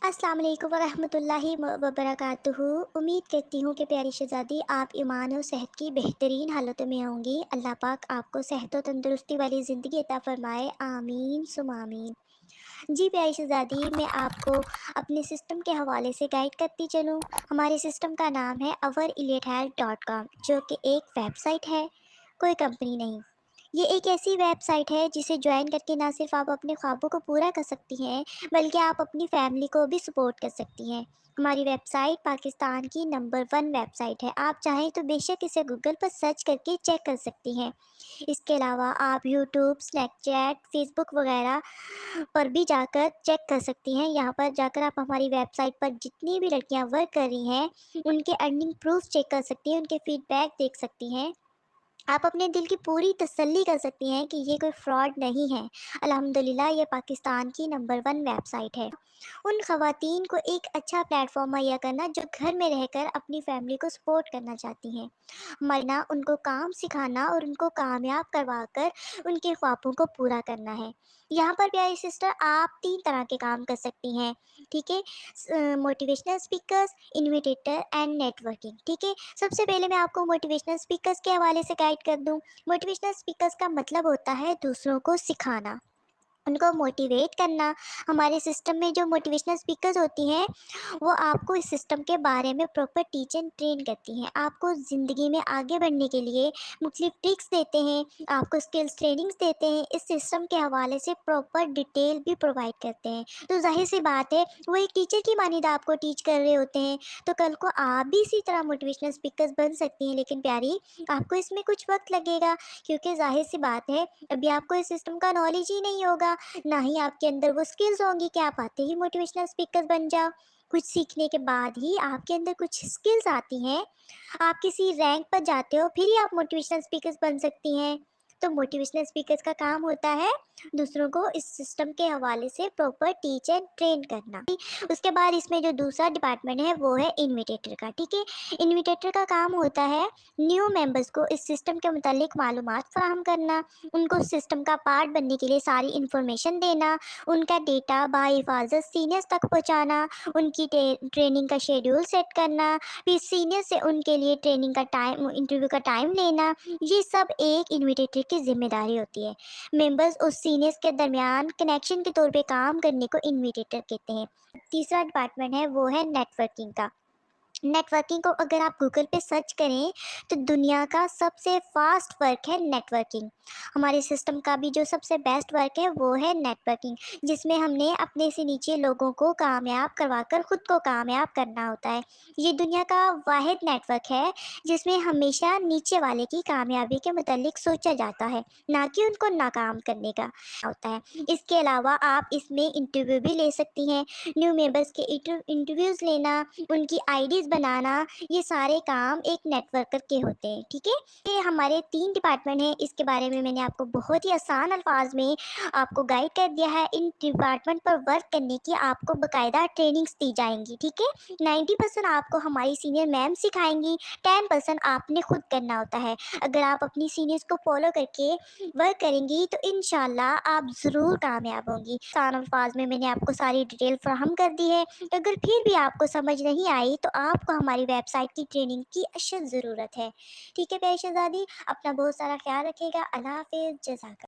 अस्सलाम वालेकुम वरहमतुल्लाहि वबरकातुहू। उम्मीद करती हूँ कि प्यारी शहज़ादी आप ईमान और सेहत की बेहतरीन हालतों में होंगी। अल्लाह पाक आपको सेहत और तंदुरुस्ती वाली ज़िंदगी अता फ़रमाए, आमीन सुम आमीन। जी प्यारी शहज़ादी, मैं आपको अपने सिस्टम के हवाले से गाइड करती चलूँ। हमारे सिस्टम का नाम है ourelatehalt.com, जो कि एक वेबसाइट है, कोई कंपनी नहीं। ये एक ऐसी वेबसाइट है जिसे ज्वाइन करके ना सिर्फ आप अपने ख्वाबों को पूरा कर सकती हैं, बल्कि आप अपनी फैमिली को भी सपोर्ट कर सकती हैं। हमारी वेबसाइट पाकिस्तान की नंबर 1 वेबसाइट है। आप चाहें तो बेशक इसे गूगल पर सर्च करके चेक कर सकती हैं। इसके अलावा आप यूट्यूब, स्नैपचैट, फेसबुक वगैरह पर भी जाकर चेक कर सकती हैं। यहाँ पर जाकर आप हमारी वेबसाइट पर जितनी भी लड़कियाँ वर्क कर रही हैं, उनके अर्निंग प्रूफ चेक कर सकती हैं, उनके फीडबैक देख सकती हैं। आप अपने दिल की पूरी तसल्ली कर सकती हैं कि ये कोई फ्रॉड नहीं है। अल्हम्दुलिल्लाह ये पाकिस्तान की नंबर 1 वेबसाइट है। उन ख़वातीन को एक अच्छा प्लेटफ़ॉर्म मुहैया करना जो घर में रहकर अपनी फैमिली को सपोर्ट करना चाहती हैं। मरना उनको काम सिखाना और उनको कामयाब करवाकर उनके ख्वाबों को पूरा करना है। यहाँ पर प्यारी सिस्टर आप 3 तरह के काम कर सकती हैं, ठीक है? मोटिवेशनल स्पीकर्स, इन्विटेटर एंड नेटवर्किंग, ठीक है? सबसे पहले मैं आपको मोटिवेशनल स्पीकर्स के हवाले से गाइड कर दूं। मोटिवेशनल स्पीकर्स का मतलब होता है दूसरों को सिखाना, उनको मोटिवेट करना। हमारे सिस्टम में जो मोटिवेशनल स्पीकर्स होती हैं, वो आपको इस सिस्टम के बारे में प्रॉपर टीच एंड ट्रेन करती हैं। आपको ज़िंदगी में आगे बढ़ने के लिए मुख्तलिफ ट्रिक्स देते हैं, आपको स्किल्स ट्रेनिंग्स देते हैं। इस सिस्टम के हवाले से प्रॉपर डिटेल भी प्रोवाइड करते हैं। तो जाहिर सी बात है, वो एक टीचर की मानिंदा आपको टीच कर रहे होते हैं। तो कल को आप भी इसी तरह मोटिवेशनल स्पीकर्स बन सकती हैं। लेकिन प्यारी, आपको इसमें कुछ वक्त लगेगा, क्योंकि जाहिर सी बात है, अभी आपको इस सिस्टम का नॉलेज ही नहीं होगा, ना ही आपके अंदर वो स्किल्स होंगी कि आप आते ही मोटिवेशनल स्पीकर बन जाओ। कुछ सीखने के बाद ही आपके अंदर कुछ स्किल्स आती हैं, आप किसी रैंक पर जाते हो, फिर ही आप मोटिवेशनल स्पीकर्स बन सकती हैं। तो मोटिवेशनल स्पीकर्स का काम होता है दूसरों को इस सिस्टम के हवाले से प्रॉपर टीच एंड ट्रेन करना। उसके बाद इसमें जो दूसरा डिपार्टमेंट है वो है इन्विटेटर का, ठीक है? इन्विटेटर का काम होता है न्यू मेंबर्स को इस सिस्टम के मुतालिक मालूमात फराहम करना, उनको सिस्टम का पार्ट बनने के लिए सारी इन्फॉर्मेशन देना, उनका डेटा बाहिफाजत सीनियर्स तक पहुंचाना, उनकी ट्रेनिंग का शेड्यूल सेट करना, फिर सीनियर से उनके लिए ट्रेनिंग का टाइम, इंटरव्यू का टाइम लेना। ये सब एक इन्विटेटर की जिम्मेदारी होती है। मेंबर्स और सीनियर्स के दरमियान कनेक्शन के तौर पे काम करने को इन्विटेटर कहते हैं। तीसरा डिपार्टमेंट है वो है नेटवर्किंग का। नेटवर्किंग को अगर आप गूगल पे सर्च करें, तो दुनिया का सबसे फास्ट वर्क है नेटवर्किंग। हमारे सिस्टम का भी जो सबसे बेस्ट वर्क है वो है नेटवर्किंग, जिसमें हमने अपने से नीचे लोगों को कामयाब करवाकर खुद को कामयाब करना होता है। ये दुनिया का वाहिद नेटवर्क है जिसमें हमेशा नीचे वाले की कामयाबी के मुतालिक सोचा जाता है, ना कि उनको नाकाम करने का होता है। इसके अलावा आप इसमें इंटरव्यू भी ले सकती हैं, न्यू मेंबर्स के इंटरव्यूज़ लेना, उनकी आईडीज़ बनाना, ये सारे काम एक नेटवर्कर के होते हैं, ठीक है? ये हमारे 3 डिपार्टमेंट हैं, इसके बारे में मैंने आपको बहुत ही आसान अल्फाज में आपको गाइड कर दिया है। इन डिपार्टमेंट पर वर्क करने की आपको बाकायदा ट्रेनिंग्स दी जाएंगी, ठीक है? 90% आपको हमारी सीनियर मैम सिखाएंगी, 10% आपने खुद करना होता है। अगर आप अपनी सीनियर्स को फॉलो करके वर्क करेंगी तो इंशाल्लाह आप ज़रूर कामयाब होंगी। आसान अल्फाज में मैंने आपको सारी डिटेल फराहम कर दी है। अगर फिर भी आपको समझ नहीं आई, तो आपको हमारी वेबसाइट की ट्रेनिंग की अशद ज़रूरत है। ठीक है प्यारी शहज़ादी, अपना बहुत सारा ख्याल रखिएगा। अल्लाह हाफ़िज़, जज़ाक